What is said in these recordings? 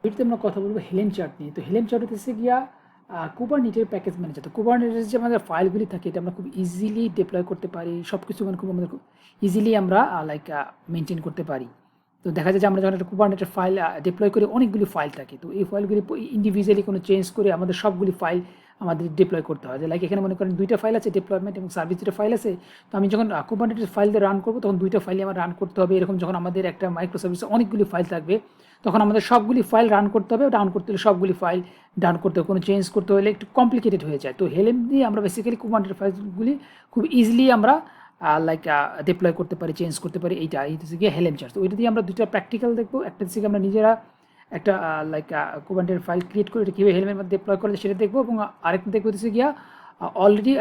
ভিডিওতে আমরা কথা বলবো হেলেম চার্ট নিয়ে। তো হেলেম চার্ট হচ্ছে গিয়া কুবারনেটের প্যাকেজ ম্যানেজার। তো কুবারনেটের যে আমাদের ফাইলগুলি থাকে এটা আমরা খুব ইজিলি ডিপ্লয় করতে পারি, সব কিছু মানে খুব আমাদের ইজিলি আমরা মেনটেন করতে পারি। তো দেখা যায় যে আমরা যখন একটা কুবারনেটের ফাইল ডিপ্লয় করি, অনেকগুলি ফাইল থাকে। তো এই ফাইলগুলি ইন্ডিভিজুয়ালি কোনো চেঞ্জ করে আমাদের সবগুলি ফাইল আমাদের ডিপ্লয় করতে হয়। লাইক এখানে মনে করেন দুইটা ফাইল আছে, ডিপ্লয়মেন্ট এবং সার্ভিস দুটো ফাইল আছে। তো আমি যখন কুবারনেটের ফাইল দিয়ে রান করবো তখন দুইটা ফাইলই আমার রান করতে হবে। এরকম যখন আমাদের একটা মাইক্রো সার্ভিসে অনেকগুলি ফাইল থাকবে তখন আমাদের সবগুলি ফাইল রান করতে হবে। ডাউন করতে হলে সবগুলি ফাইল ডাউন করতে হবে, কোনো চেঞ্জ করতে হলে একটু কমপ্লিকেটেড হয়ে যায়। তো হেলেম দিয়ে আমরা বেসিক্যালি কুবারনেটের ফাইলগুলি খুব ইজিলি আমরা ডিপ্লয় করতে পারি, চেঞ্জ করতে পারি। এইটা হচ্ছে গিয়ে হেলেম চার্ট। তো ওইটা দিয়ে আমরা দুটো প্র্যাকটিক্যাল দেখবো। একটা হচ্ছে আমরা নিজেরা একটা কুবারনেটের ফাইল ক্রিয়েট করে এটা কীভাবে হেলেমের মধ্যে ডিপ্লয় করে সেটা দেখবো, এবং আরেকটা দেখবো হচ্ছে গিয়া অলরেডি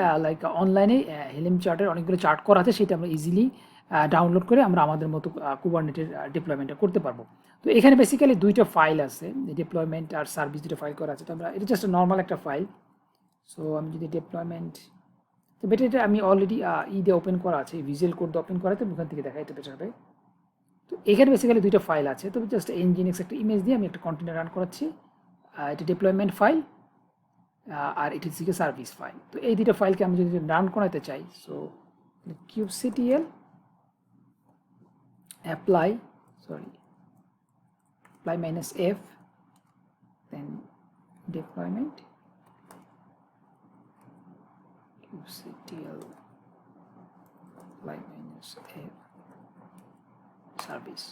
অনলাইনে হেলেম চার্টের অনেকগুলো চার্ট করা আছে, সেটা আমরা ইজিলি ডাউনলোড করে আমরা আমাদের মতো কুবারনেটের ডিপ্লয়মেন্টটা করতে পারবো। তো এখানে বেসিক্যালি দুইটা ফাইল আছে, ডিপ্লয়মেন্ট আর সার্ভিস দুটো ফাইল করা আছে। তো আমরা এটা জাস্ট নর্মাল একটা ফাইল। সো আমি যদি ডিপ্লয়মেন্ট, তো বেটার এটা আমি অলরেডি দিয়ে ওপেন করা আছে, ভিজুয়াল কোড ওপেন করা, তো ওখান থেকে দেখা এটা বেটার হবে। তো এখানে বেসিক্যালি দুইটা ফাইল আছে। তো জাস্ট nginx একটা ইমেজ দিয়ে আমি একটা কন্টেনার রান করাচ্ছি। এটা ডিপ্লয়মেন্ট ফাইল আর এটা হচ্ছে সার্ভিস ফাইল। তো এই দুটো ফাইলকে আমি যদি রান করাতে চাই, so kubectl apply -f then deployment kubectl apply -f service,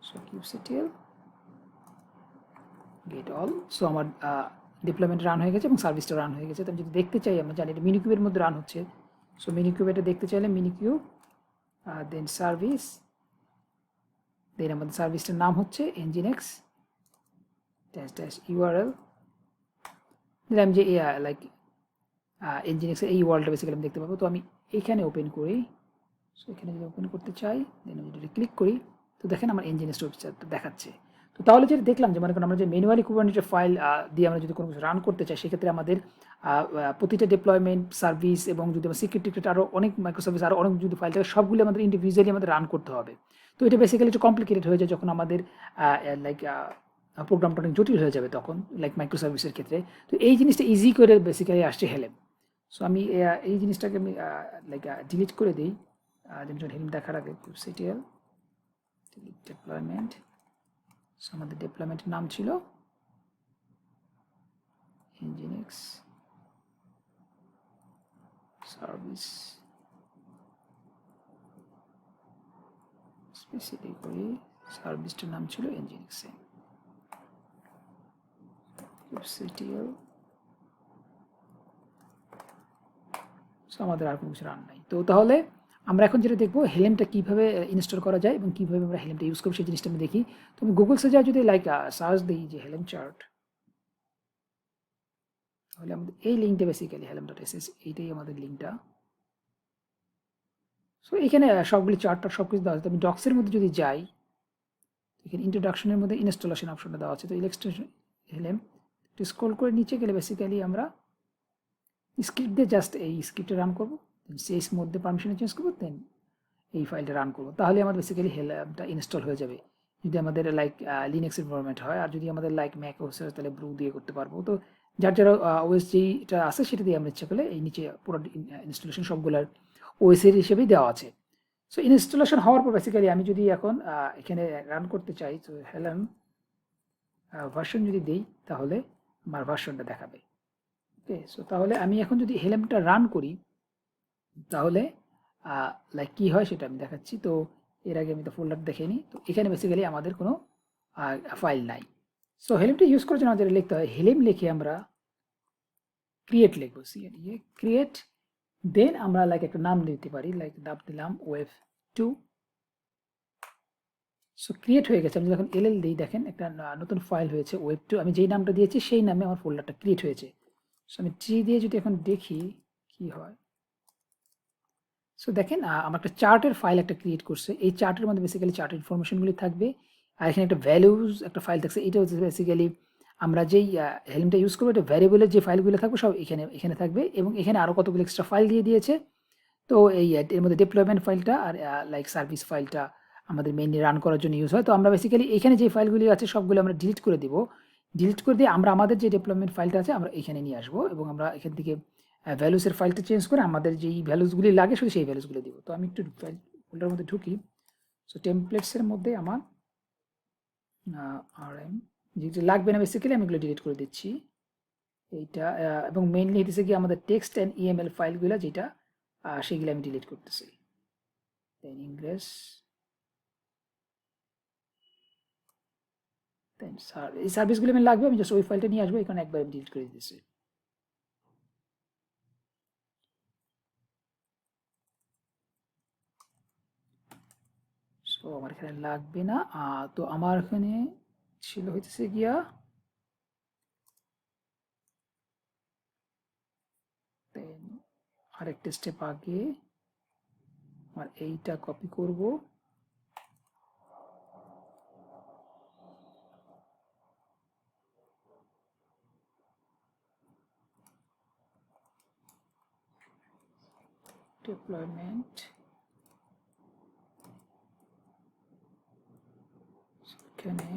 so kubectl get all. So আমার ডিপ্লয়মেন্ট রান হয়ে গেছে এবং সার্ভিসটা রান হয়ে গেছে। তো আমি যদি দেখতে চাই, আমরা জানি এটা মিনিকিউবের মধ্যে রান হচ্ছে। সো মিনিকিউব এটা দেখতে চাইলে মিনিকিউব দেন সার্ভিস, দেন আমাদের সার্ভিসটার নাম হচ্ছে nginx -url। দিলাম যে nginx এর এই ওয়ার্ল্ডটা বেসিক্যালি আমি দেখতে পাবো। তো আমি এইখানে ওপেন করি। সো এখানে যদি ওপেন করতে চাই, দেন আমি যদি ক্লিক করি, তো দেখেন আমার nginx ওয়েবসাইটটা দেখাচ্ছে। তো তাহলে যেটা দেখলাম যে মনে করেন আমরা যে ম্যানুয়ালি কুবারনেটের ফাইল দিয়ে আমরা যদি কোনো কিছু রান করতে চাই, সেক্ষেত্রে আমাদের প্রতিটা ডিপ্লয়মেন্ট সার্ভিস এবং যদি আমরা সিকিউরিটি আরও অনেক মাইক্রোসার্ভিস আরও অনেক যদি ফাইল থাকে, সবগুলো আমাদের ইন্ডিভিজুয়ালি আমাদের রান করতে হবে। তো এটা বেসিক্যালি একটু কমপ্লিকেটেড হয়ে যায় যখন আমাদের প্রোগ্রামটা অনেক জটিল হয়ে যাবে তখন, মাইক্রোসার্ভিসের ক্ষেত্রে। তো এই জিনিসটা ইজি করে বেসিক্যালি আসছে হেলেম। সো আমি এই জিনিসটাকে আমি ডিলিট করে দিই। যেমন হেলেম দেখার আগে kubectl ডিপ্লয়মেন্ট, সো আমাদের ডিপ্লয়মেন্টের নাম ছিল nginx সার্ভিস, স্পেসিফিক করি সার্ভিসটার নাম ছিল nginx kubectl। সো আমাদের আর কোনো কিছু রান নাই। তো তাহলে আমরা এখন যেটা দেখবো হেলেমটা কীভাবে ইনস্টল করা যায় এবং কীভাবে আমরা হেলেমটা ইউজ করবো সেই জিনিসটা আমি দেখি। তো আমি গুগল সার্চে যদি সার্চ দিই যে হেলেম চার্ট, তাহলে আমাদের এই লিঙ্কটা বেসিক্যালি helm.sh, এইটাই আমাদের লিঙ্কটা। সো এখানে সবগুলি চার্টটা সব কিছু দেওয়া আছে। তো আমি ডক্সের মধ্যে যদি যাই, এখানে ইন্ট্রোডাকশনের মধ্যে ইনস্টলেশন অপশনটা দেওয়া আছে। তো ইনস্টলেশন হেলেম একটু স্ক্রল করে নিচে গেলে বেসিক্যালি আমরা স্ক্রিপ্ট দিয়ে জাস্ট এই স্ক্রিপ্টে রান করবো, সেই মধ্যে পারমিশনে চেঞ্জ করবো, দেন এই ফাইলটা রান করবো। তাহলে আমার বেসিক্যালি হেলেমটা ইনস্টল হয়ে যাবে যদি আমাদের লিনাক্স এনভায়রনমেন্ট হয়। আর যদি আমাদের ম্যাক ওএস হয় তাহলে ব্লু দিয়ে করতে পারবো। তো যার যারা ওএস যেটা আছে সেটা দিয়ে আমরা ইচ্ছা করলে এই নিচে পুরো ইনস্টলেশন সবগুলোর ওএসের হিসেবেই দেওয়া আছে। সো ইনস্টলেশন হওয়ার পর বেসিক্যালি আমি যদি এখন এখানে রান করতে চাই, তো হেলেম ভার্সন যদি দিই তাহলে আমার ভার্সনটা দেখাবে। ওকে, সো তাহলে আমি এখন যদি হেলেমটা রান করি তাহলে কী হয় সেটা আমি দেখাচ্ছি। তো এর আগে আমি তো ফোল্ডার দেখেনি। তো এখানে বেসিক্যালি আমাদের কোনো ফাইল নাই। সো হেলেমটা ইউজ করার জন্য আমাদের লিখতে হয়, হেলেম লিখে আমরা ক্রিয়েট লিখবো, ক্রিয়েট, দেন আমরা একটা নাম দিতে পারি, নাম দিলাম web2। সো ক্রিয়েট হয়ে গেছে। আমি যখন এলএল দিই দেখেন একটা নতুন ফাইল হয়েছে web2। আমি যেই নামটা দিয়েছি সেই নামে আমার ফোল্ডারটা ক্রিয়েট হয়েছে। সো আমি ট্রি দিয়ে যদি এখন দেখি কি হয়, সো দেখেন আমার একটা চার্টের ফাইল একটা ক্রিয়েট করছে। এই চার্টের মধ্যে বেসিক্যালি চার্টের ইনফরমেশনগুলি থাকবে। আর এখানে একটা ভ্যালুজ একটা ফাইল থাকছে। এটা হচ্ছে বেসিক্যালি আমরা যেই হেলেমটা ইউজ করবো, এটা ভ্যারিয়েবলের যে ফাইলগুলো থাকবে সব এখানে থাকবে, এবং এখানে আরও কতগুলো এক্সট্রা ফাইল দিয়ে দিয়েছে। তো এর মধ্যে ডিপ্লয়মেন্ট ফাইলটা আর সার্ভিস ফাইলটা আমাদের মেইনলি রান করার জন্য ইউজ হয়। তো আমরা বেসিক্যালি এখানে যে ফাইলগুলি আছে সবগুলো আমরা ডিলিট করে দিব। ডিলিট করে দিয়ে আমরা আমাদের যে ডেভেলপমেন্ট ফাইলটা আছে আমরা এখানে নিয়ে আসবো এবং আমরা এখান থেকে ভ্যালুসের ফাইলটা চেঞ্জ করে আমাদের যেই ভ্যালুসগুলি লাগে শুধু সেই ভ্যালুসগুলো দিব। তো আমি একটু ফাইল ফোল্ডারের মধ্যে ঢুকি। সো টেমপ্লেটসের মধ্যে আমার RM যেটা লাগবে না বেসিক্যালি আমি এগুলো ডিলিট করে দিচ্ছি। এইটা এবং মেইনলি হইতেছে কি আমাদের টেক্সট অ্যান্ড EML ফাইলগুলো যেটা সেগুলো আমি ডিলিট করতেছি। দেন ইংরেজ দেন এই সার্ভিসগুলো আমি লাগবে, আমি জাস্ট ওই ফাইলটা নিয়ে আসবো, এখানে একবার আমি ডিলিট করে দিতেছি। সো আমার এখানে লাগবে না। তো আমার এখানে ছিল হইতেছে গিয়া দেন আরেকটা স্টেপ আগে আমার এইটা কপি করব, ডিপ্লয়মেন্ট এখানে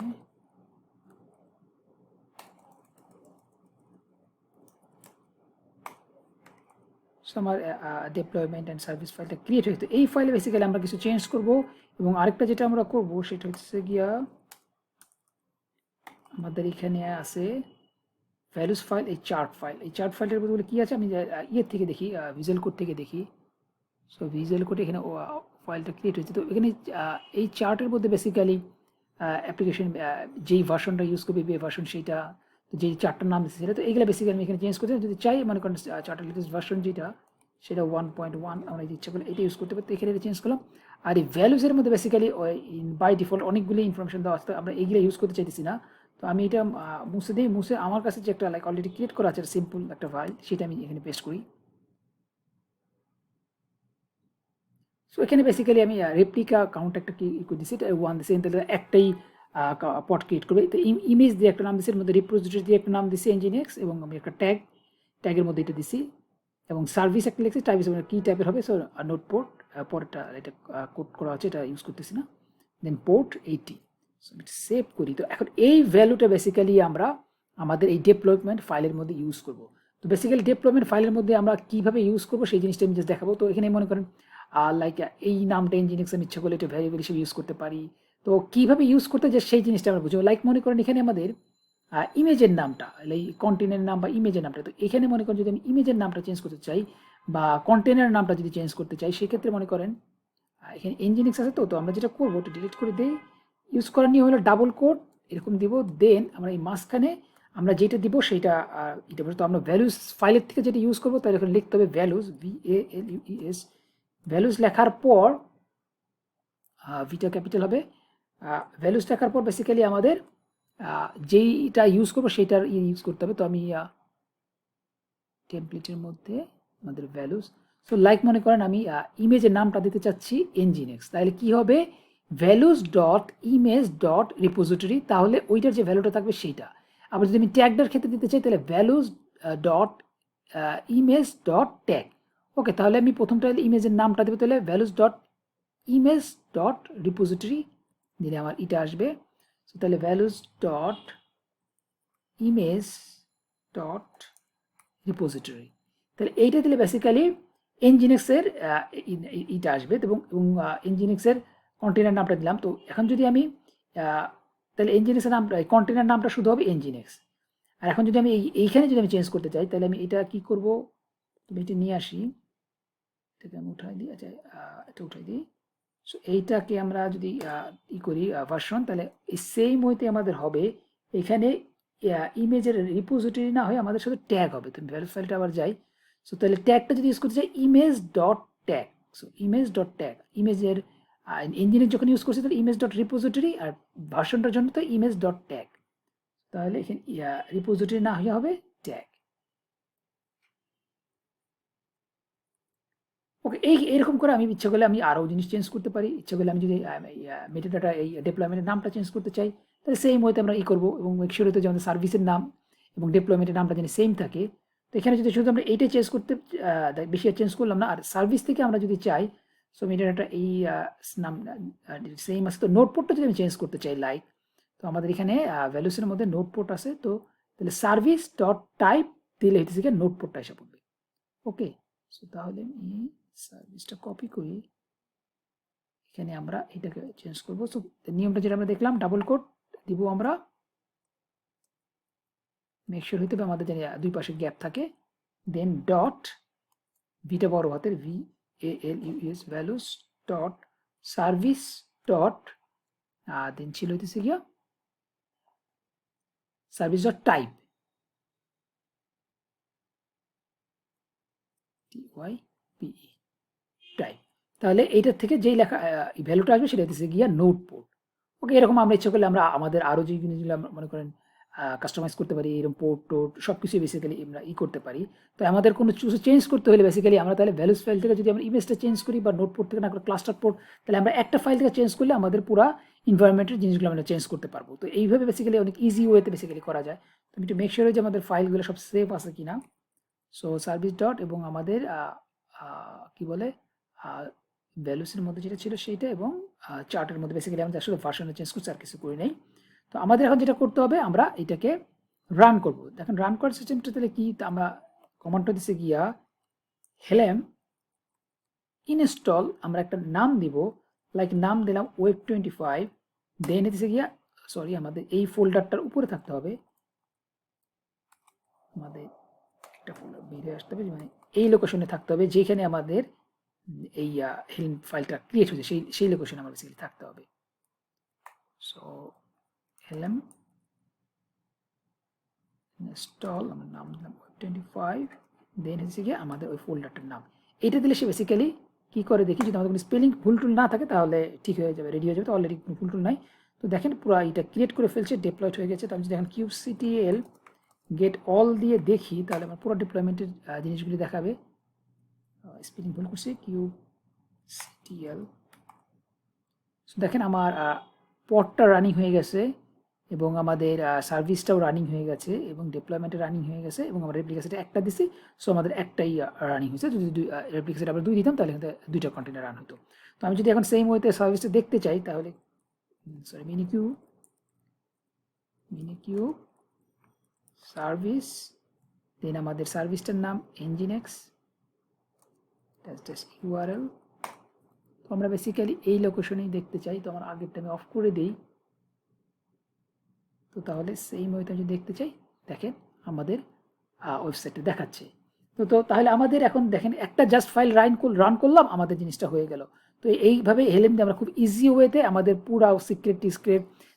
আমার ডিপ্লয়মেন্ট অ্যান্ড সার্ভিস ফাইলটা ক্রিয়েট হয়েছে। এই ফাইলে বেসিক্যালি আমরা কিছু চেঞ্জ করব এবং আরেকটা যেটা আমরা করব সেটা হচ্ছে গিয়া আমাদের এখানে আছে ভ্যালুস ফাইল, এই চার্ট ফাইল। এই চার্ট ফাইলটার মধ্যে কি আছে আমি ইয়ে থেকে দেখি, ভিজুয়াল কোড থেকে দেখি। সো ভিজুয়াল কোডে এখানে ফাইলটা ক্রিয়েট হয়েছে। তো এখানে এই চার্টের মধ্যে বেসিক্যালি অ্যাপ্লিকেশন যেই ভার্সনটা ইউজ করবে এই ভার্সন সেইটা, তো যেই চার্টটার নাম দিচ্ছে সেটা, তো এইগুলো বেসিক্যালি আমি এখানে চেঞ্জ করতে যদি চাই, মনে করেন চার্টের লেটেস্ট ভার্সন যেটা সেটা 1.1 আমরা ইচ্ছা করলে এটা ইউজ করতে পারি, তো এখানে এটা চেঞ্জ করলাম। আর এই ভ্যালুসের মধ্যে বেসিক্যালি বাই ডিফল্ট অনেকগুলি ইনফরমেশন দেওয়া আছে, আমরা এইগুলো ইউজ করতে চাইতেছি না। তো আমি এটা মুছে দিই, মুছে আমার কাছে যে একটা লাইক অলরেডি ক্রিয়েট করা আছে সিম্পল একটা ফাইল, সেটা আমি এখানে পেস্ট করি। সো এখানে বেসিক্যালি আমি রেপ্লিকা কাউন্ট একটা কি করে দিচ্ছি, এটা 1 দিচ্ছি, তাহলে একটাই পট ক্রিয়েট করবে। তো ইমেজ দিয়ে একটা নাম দিচ্ছি, এর মধ্যে রিপ্রোজিটরি দিয়ে একটা নাম দিচ্ছি NGINX, এবং আমি একটা ট্যাগের মধ্যে এটা দিছি, এবং সার্ভিস একটা লিখছি, সার্ভিস কি টাইপের হবে। সো নোট পোর্ট পরেরটা এটা কোড করা আছে, এটা ইউজ করতেছি না। দেন পোর্ট 80, সেভ করি। তো এখন এই ভ্যালুটা বেসিক্যালি আমরা আমাদের এই ডেভেলপমেন্ট ফাইলের মধ্যে ইউজ করব। তো বেসিক্যালি ডেভেলপমেন্ট ফাইলের মধ্যে আমরা কীভাবে ইউজ করবো সেই জিনিসটা আমি জাস্ট দেখাবো। তো এখানে মনে করেন লাইক এই নামটা NGINX আমি ইচ্ছা করলে এটা ভ্যারিয়েবল হিসেবে ইউজ করতে পারি। তো কীভাবে ইউজ করতে যে সেই জিনিসটা আমরা বুঝবো। লাইক মনে করেন এখানে আমাদের ইমেজের নামটা, এই কন্টেন্টের নাম বা ইমেজের নামটা, তো এখানে মনে করেন যদি আমি ইমেজের নামটা চেঞ্জ করতে চাই বা কন্টেন্টের নামটা যদি চেঞ্জ করতে চাই, সেক্ষেত্রে মনে করেন এখানে NGINX আছে। তো আমরা যেটা করবো ওটা ডিলিট করে দিই, ইউজ করার নিয়ে হলো ডাবল কোড এরকম দিব, দেন আমরা এই মাঝখানে আমরা যেটা দিব সেটা এটা। তো আমরা ভ্যালুস ফাইলের থেকে যেটা ইউজ করবো তাহলে এখানে লিখতে হবে ভ্যালুস, VALUES। ভ্যালুস লেখার পর ভিটা ক্যাপিটাল হবে। ভ্যালুস লেখার পর বেসিক্যালি আমাদের যেইটা ইউজ করবো সেইটার ইউজ করতে হবে। তো আমি টেমপ্লেটের মধ্যে আমাদের ভ্যালুস, সো লাইক মনে করেন আমি ইমেজের নামটা দিতে চাচ্ছি NGINX, তাহলে কি হবে values dot image dot repository, তাহলে ওইটার যে ভ্যালুটা থাকবে সেইটা। আবার যদি আমি ট্যাগটার ক্ষেত্রে দিতে চাই তাহলে values dot image dot tag. Okay, তাহলে আমি প্রথমটা ইমেজের নামটা দেবো, তাহলে values dot image dot repository দিলে আমার এটা আসবে। সো তাহলে values dot image dot repository, তাহলে এইটা দিলে বেসিক্যালি NGINX-এর এইটা আসবে, এবং NGINX-এর কন্টেনার নামটা দিলাম। তো এখন যদি আমি তাহলে NGINX-এর নামটা কন্টেনার নামটা শুধু হবে NGINX। আর এখন যদি আমি এইখানে যদি আমি চেঞ্জ করতে চাই তাহলে আমি এটা কি করব, তুমি এটা নিয়ে আসি, এটাকে আমি উঠাই দিই। আচ্ছা, এটা উঠাই দিই। সো এইটাকে আমরা যদি ই করি ভার্সন, তাহলে এই সেম ওয়েতে আমাদের হবে এখানে ইমেজের রিপোজিটরি না হয়ে আমাদের শুধু ট্যাগ হবে। তো ভ্যালু ফাইলটা আবার যাই। সো তাহলে ট্যাগটা যদি ইউজ করতে চাই image dot tag, so image dot tag, ইমেজের NGINX যখন ইউজ করছি তাহলে ইমেজ ডট রিপোজিটরি, আর ভার্সনটার জন্য তো ইমেজ ডট ট্যাগ, তাহলে এখানে রিপোজিটরি না হয়ে হবে ট্যাগ। ওকে, এরকম করে আমি ইচ্ছা করলে আমি আরও জিনিস চেঞ্জ করতে পারি। ইচ্ছা করলে আমি যদি মেটাডাটা এই ডেপ্লয়মেন্টের নামটা চেঞ্জ করতে চাই তাহলে সেম ওয়েতে আমরা করবো, এবং মেক শিওর হতে যে আমাদের সার্ভিসের নাম এবং ডেপ্লয়মেন্টের নামটা যেন সেম থাকে। তো এখানে যদি শুধু আমরা এইটাই চেঞ্জ করতে বেশি চেঞ্জ করলাম না, আর সার্ভিস থেকে আমরা যদি চাই সো আমি এটা এই নাম সেম আছে। তো নোট পোর্টটা যদি আমি চেঞ্জ করতে চাই লাইক, তো আমাদের এখানে ভ্যালুসের মধ্যে নোট পোর্ট আছে, তো তাহলে সার্ভিস ডট টাইপ দিলে হইতেছে কি নোট পোর্টটা এসে পড়বে। ওকে, সো তাহলে আমি সার্ভিসটা কপি করি, এখানে আমরা এটাকে চেঞ্জ করবো। সো নিয়মটা যেটা আমরা দেখলাম, ডাবল কোট দিব আমরা, মেক শিওর হইতে হবে আমাদের যেন দুই পাশে গ্যাপ থাকে, দেন ডট ভিটা বড় হাতের VALUES values dot service dot দেন ছিল হইতেছে গিয়া service dot type TYPE type. তাহলে এইটার থেকে যেই লেখা ভ্যালুটা আসবে সেটা হচ্ছে গিয়া নোট পোর্ট। ওকে, এরকম আমরা ইচ্ছা করলে আমরা আমাদের আরও যে জিনিসগুলো আমরা মনে করেন কাস্টমাইজ করতে পারি, এরকম পোর্ট টোট সব কিছুই বেসিক্যালি আমরা করতে পারি। তো আমাদের কোনো চেঞ্জ করতে হলে বেসিক্যালি আমরা তাহলে ভ্যালুস ফাইল থেকে যদি আমরা ইমেজটা চেঞ্জ করি বা নোট পোর্ট থেকে না করে ক্লাস্টার পোর্ট, তাহলে আমরা একটা ফাইল থেকে চেঞ্জ করলে আমাদের পুরো এনভায়রনমেন্টের জিনিসগুলো আমরা চেঞ্জ করতে পারবো। তো এইভাবে বেসিক্যালি অনেক ইজি ওয়েতে বেসিক্যালি করা যায়। তো আমি একটু মেক শিওর যে আমাদের ফাইলগুলো সব সেভ আছে কিনা। সো সার্ভিস ডট এবং আমাদের কি বলে ভ্যালুসের মধ্যে যেটা ছিল সেইটা, এবং চার্টের মধ্যে বেসিক্যালি আমরা আসলে ভার্সনে চেঞ্জ করছি, আর কিছু করি নাই। তো আমাদের এখন যেটা করতে হবে, আমরা এটাকে রান করব। দেখেন রান করার সিস্টেমটা তাহলে কি, আমরা কমান্ডটা দিতে গিয়া হেলেম ইনস্টল আমরা একটা নাম দিব, লাইক নাম দিলাম web25, দেন দিতে গিয়া সরি আমাদের এই ফোল্ডারটার উপরে থাকতে হবে, আমাদের একটা ফোল্ডার বেরিয়ে আসতে হবে, মানে এই লোকেশনে থাকতে হবে যেখানে আমাদের এই হেলেম ফাইলটা ক্রিয়েট হয়েছে, সেই লোকেশনে আমার বেসিক্যালি থাকতে হবে। সো হেলেম ইনস্টল আমার নাম দিলাম web25, দেন হচ্ছে গিয়ে আমাদের ওই ফোল্ডারটার নাম এটা দিলে সে বেসিক্যালি কি করে দেখি, যদি আমাদের কোনো স্পেলিং ভুল টুল না থাকে তাহলে ঠিক হয়ে যাবে, রেডি হয়ে যাবে। তো অলরেডি কোনো ভুল টুল নাই। তো দেখেন পুরো এটা ক্রিয়েট করে ফেলছে, ডিপ্লয়েড হয়ে গেছে। তো আমি যদি এখন kubectl গেট অল দিয়ে দেখি তাহলে আমার পুরো ডিপ্লয়মেন্টের জিনিসগুলি দেখাবে। স্পেলিং ভুল করছি, kubectl। দেখেন আমার পডটা রানিং হয়ে গেছে, এবং আমাদের সার্ভিসটাও রানিং হয়ে গেছে, এবং ডিপ্লয়মেন্টে রানিং হয়ে গেছে, এবং আমরা রেপ্লিকেশনটা একটা দিছি। সো আমাদের একটাই রানিং হয়েছে। যদি রেপ্লিকেশন আমরা 2 দিতাম তাহলে দুইটা কন্টেনার রান হতো। তো আমি যদি এখন সেম ওয়েতে সার্ভিসটা দেখতে চাই তাহলে সরি মিনিকিউ সার্ভিস, দেন আমাদের সার্ভিসটার নাম nginx URL। তো আমরা বেসিক্যালি এই লোকেশনেই দেখতে চাই। তো আমার আগেরটা আমি অফ করে দিই। তো তাহলে সেই ওয়েতে যদি দেখতে চাই, দেখেন আমাদের ওয়েবসাইটে দেখাচ্ছে। তো তাহলে আমাদের এখন দেখেন একটা জাস্ট ফাইল রান করলাম, আমাদের জিনিসটা হয়ে গেল। তো এইভাবে হেলেম দিয়ে আমরা খুব ইজি ওয়েতে আমাদের পুরো সিক্রেট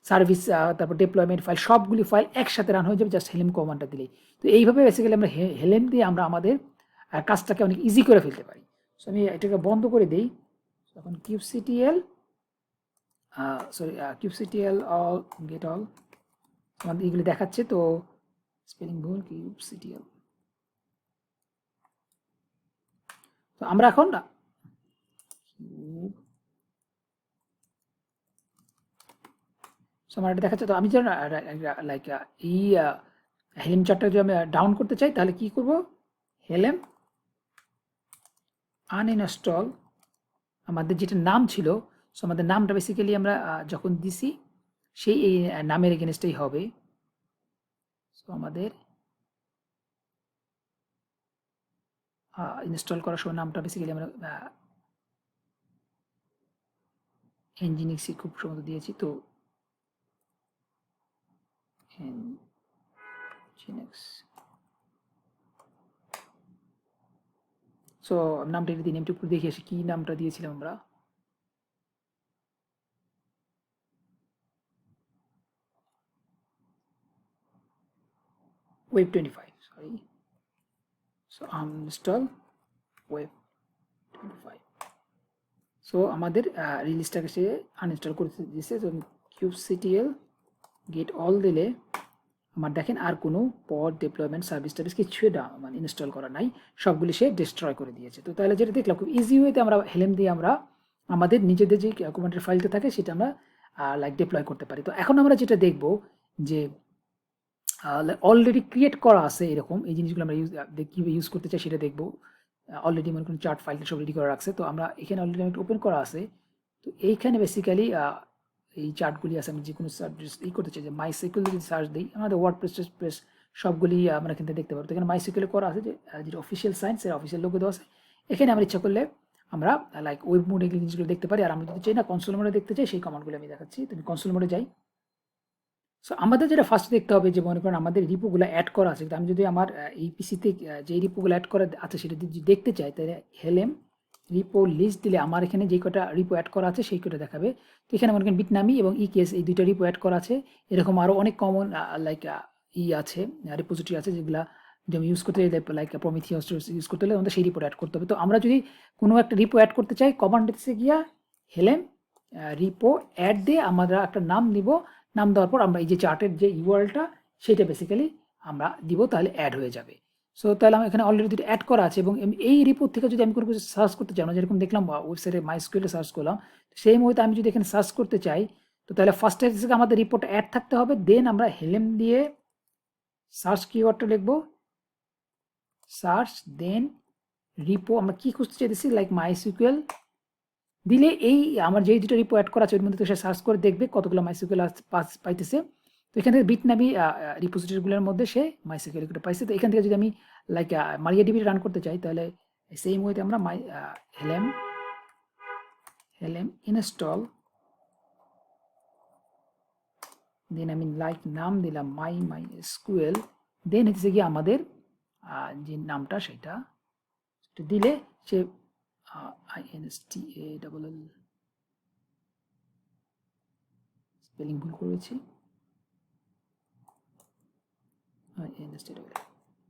সার্ভিস, তারপর ডিপ্লয়মেন্ট ফাইল, সবগুলি ফাইল একসাথে রান হয়ে যাবে জাস্ট হেলেম কমান্ডটা দিলেই। তো এইভাবে বেসিক্যালি আমরা হেলেম দিয়ে আমরা আমাদের কাজটাকে অনেক ইজি করে ফেলতে পারি। সো আমি এটাকে বন্ধ করে দিই। তখন kubectl অল গেট অল আমাদের এগুলি দেখাচ্ছে। তো স্পেলিং ভুল, kubectl। তো আমরা এখন আমার এটা দেখাচ্ছে। তো আমি যেন লাইক এই হেলেম চার্টটা যদি আমি ডাউন করতে চাই তাহলে কি করব, হেলেম আনইনস্টল আমাদের যেটা নাম ছিল। সো আমাদের নামটা বেসিক্যালি আমরা যখন দিছি সেই এই নামের এগেনস্টেই হবে। সো আমাদের ইনস্টল করার সময় নামটা বেসিক্যালি আমরা nginx খুব সম্ভবত দিয়েছি। তো nginx, সো নামটা যদি নেমটা একটু দেখে আসি, কি নামটা দিয়েছিলাম আমরা। web25, sorry. So uninstall web25। So আমাদের রিলিজটাকে সে আনইনস্টল করে দিয়েছে। তো kubectl গেট অল দিলে আমার দেখেন আর কোনো পড ডিপ্লয়মেন্ট সার্ভিস কিছু মানে ইনস্টল করা নাই, সবগুলি সে ডিস্ট্রয় করে দিয়েছে। তো তাহলে যেটা দেখলাম খুব ইজি ওয়েতে আমরা হেলেম দিয়ে আমরা আমাদের নিজেদের যে কমান্ডের ফাইলটা থাকে সেটা আমরা লাইক ডিপ্লয় করতে পারি। তো এখন আমরা যেটা দেখব যে অলরেডি ক্রিয়েট করা আছে এরকম এই জিনিসগুলো আমরা কীভাবে ইউজ করতে চাই সেটা দেখব। অলরেডি মনে করুন চার্ট ফাইলটা সব রেডি করে রাখছে। তো আমরা এখানে অলরেডি একটা ওপেন করা আছে। তো এইখানে বেসিক্যালি এই চার্টগুলি আছে। আমি যে কোনো সার্চ করতে চাই, যে মাইসিকিউএল যদি সার্চ দিই, আমাদের ওয়ার্ডপ্রেস সবগুলি আমরা কিন্তু দেখতে পাবো। তো এখানে মাইসিকিউএল করা আছে, যে যেটা অফিসিয়াল সাইন, সেটা অফিসিয়াল লোগো দেওয়া আছে। এখানে আমরা ইচ্ছা করলে আমরা লাইক ওয়েব মোড এই জিনিসগুলো দেখতে পারি। আর আমরা যদি চাই না কনসোল মোডে দেখতে চাই, সেই কমান্ডগুলো আমি দেখাচ্ছি। তুমি কনসোল মোডে যাই। সো আমাদের যেটা ফার্স্ট দেখতে হবে, যে মনে করেন আমাদের রিপোগুলো অ্যাড করা আছে। আমি যদি আমার এই পিসিতে যে রিপোগুলো অ্যাড করা আছে সেটা যদি দেখতে চাই, তাহলে হেলেম রিপো লিস্ট দিলে আমার এখানে যে কটা রিপো অ্যাড করা আছে সেই কটা দেখাবে। তো এখানে মনে করেন বিটনামি এবং ইকেস এই দুইটা রিপো অ্যাড করা আছে। এরকম আরও অনেক কমন লাইক আছে, রিপোজিটরি আছে, যেগুলো যেমন ইউজ করতে লাইক প্রমিথিয়াস ইউজ করতে হলে আমাদের সেই রিপোর্ট অ্যাড করতে হবে। তো আমরা যদি কোনো একটা রিপো অ্যাড করতে চাই, কমান্ড দিতে গিয়া হেলেম রিপো অ্যাড দিয়ে আমরা একটা নাম দিব। নাম দেওয়ার পর আমরা এই যে চার্টের যে ইউআরএলটা সেটা বেসিক্যালি আমরা দিব, তাহলে অ্যাড হয়ে যাবে। সো তাহলে আমার এখানে অলরেডি দুটো অ্যাড করা আছে। এবং এই রিপোর্ট থেকে যদি আমি কোনো কিছু সার্চ করতে চাই, আমরা যেরকম দেখলাম ওয়েবসাইটে মাইস্কুয়েলে সার্চ করলাম, সেই মুহূর্তে আমি যদি এখানে সার্চ করতে চাই, তো তাহলে ফার্স্টে থেকে আমাদের রিপোর্ট অ্যাড থাকতে হবে। দেন আমরা হেলেম দিয়ে সার্চ কিওয়ার্ডটা লিখবো, সার্চ, দেন রিপো আমরা কি খুঁজতে চাইতেছি, লাইক মাইসিকিউএল দিলে এই আমার যেই দুটো রিপো অ্যাড করা আছে ওর মধ্যে তো সে সার্চ করে দেখবে কতগুলো মাইসিকিউএল পাইতেছে। তো এখান থেকে বিটনামি রিপোজিটরিগুলোর মধ্যে সে মাইসিকিউএল পাইছে। তো এখান থেকে যদি আমি লাইক মারিয়াডিবি রান করতে চাই, তাহলে সেই ওয়েতে আমরা হেলেম ইনস্টল, দেন আমি লাইক নাম দিলাম মাইস্কুয়েল, দেন হচ্ছে গিয়ে আমাদের যে নামটা সেটা দিলে সে INSTALL স্পেলিং ভুল করেছি,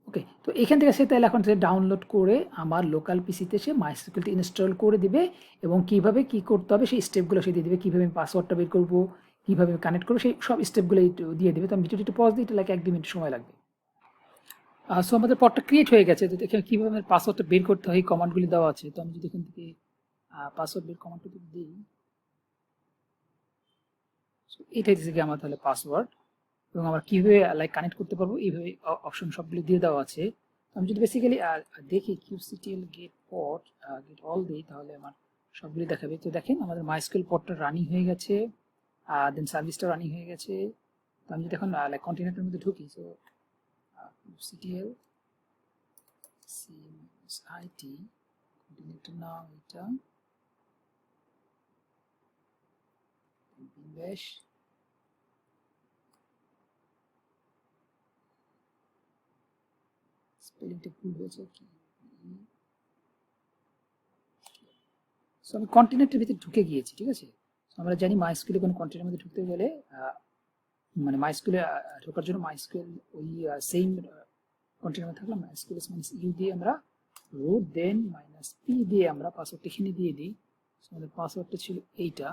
ওকে। তো এখান থেকে সে তাহলে এখন সে ডাউনলোড করে আমার লোকাল পিসিতে সে মাইস্কুয়েলটি ইনস্টল করে দিবে। এবং কিভাবে কি করতে হবে সেই স্টেপগুলো সে দিয়ে দিবে, কীভাবে আমি পাসওয়ার্ডটা বের করবো, কীভাবে কানেক্ট করবো, সেই সব স্টেপগুলো দিয়ে দেবে। তো আমি ভিডিওটি পজ দিই, এটা লাইক 1-2 মিনিট সময় লাগবে। সো আমাদের পটটা ক্রিয়েট হয়ে গেছে। তো এখানে কীভাবে আমার পাসওয়ার্ডটা বের করতে হয় এই কমান্ডগুলি দেওয়া আছে। তো আমি যদি এখান থেকে পাসওয়ার্ড বের কমান্ডটা যদি দিই, এটাই দিচ্ছে কি আমার তাহলে পাসওয়ার্ড। এবং আমরা কীভাবে লাইক কানেক্ট করতে পারবো এইভাবে অপশন সবগুলি দিয়ে দেওয়া আছে। আমি যদি বেসিক্যালি দেখি কিউসিটিএল গেট পট গেট অল দিই, তাহলে আমার সবগুলি দেখাবে। তো দেখেন আমাদের মাইস্কুয়েল পটটা রানিং হয়ে গেছে, দেন সার্ভিসটা রানিং হয়ে গেছে। তো আমি যদি এখন লাইক কন্টেনারের মধ্যে ঢুকি, সো কিউসিটিএল CMSIT কন্টেনারটার নাম এটা বেশ, স্পেলিংটা ভুল হয়েছে কি। সো আমি কন্টেনারটার ভিতরে ঢুকে গিয়েছি, ঠিক আছে। আমরা জানি মাইস্কুয়েলে কোনো কন্টেনারের মধ্যে ঢুকতে গেলে মানে মাইস্কুয়েলে ঢোকার জন্য মাইস্কুয়েল ওই সেম কন্টেনার থাকলাম মাইস্কুয়েল ইউ দিয়ে আমরা রুট, দেন -p দিয়ে আমরা পাসওয়ার্ডটা এখানে দিয়ে দিই। আমাদের পাসওয়ার্ডটা ছিল এইটা।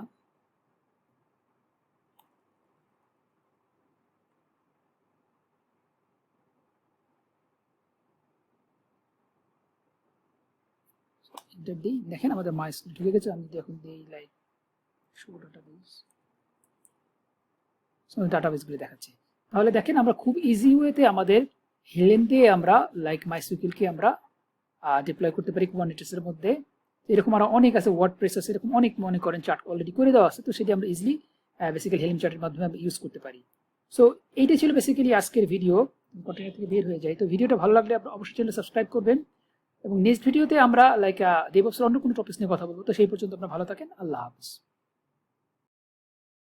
এন্টার দিই, দেখেন আমাদের মাইস্কুয়েল ঢুকে গেছে। আমি যদি এখন দিই লাইক শো ডাটাবেস, ডাটাবেসগুলি দেখাচ্ছে। তাহলে দেখেন আমরা খুব ইজি ওয়েতে আমাদের হেলেম দিয়ে আমরা লাইক মাইস্কুয়েলকে আমরা ডিপ্লয় করতে পারি কুবারনেটিসের মধ্যে। এরকম আরো অনেক আছে, ওয়ার্ডপ্রেস আছে, এরকম অনেক মনে করেন চার্ট অলরেডি করে দেওয়া আছে। তো সেটি আমরা ইজিলি বেসিক্যালি হেলেম চার্টের মাধ্যমে আমরা ইউজ করতে পারি। সো এইটাই ছিল বেসিক্যালি আজকের ভিডিও। কন্টেনার থেকে বের হয়ে যায়। তো ভিডিওটা ভালো লাগলে আপনারা অবশ্যই চ্যানেল সাবস্ক্রাইব করবেন। এবং নেক্সট ভিডিওতে আমরা লাইক DevOps অন্য কোনো টপিক নিয়ে কথা বলবো। তো সেই পর্যন্ত আপনারা ভালো থাকেন। আল্লাহ হাফিজ।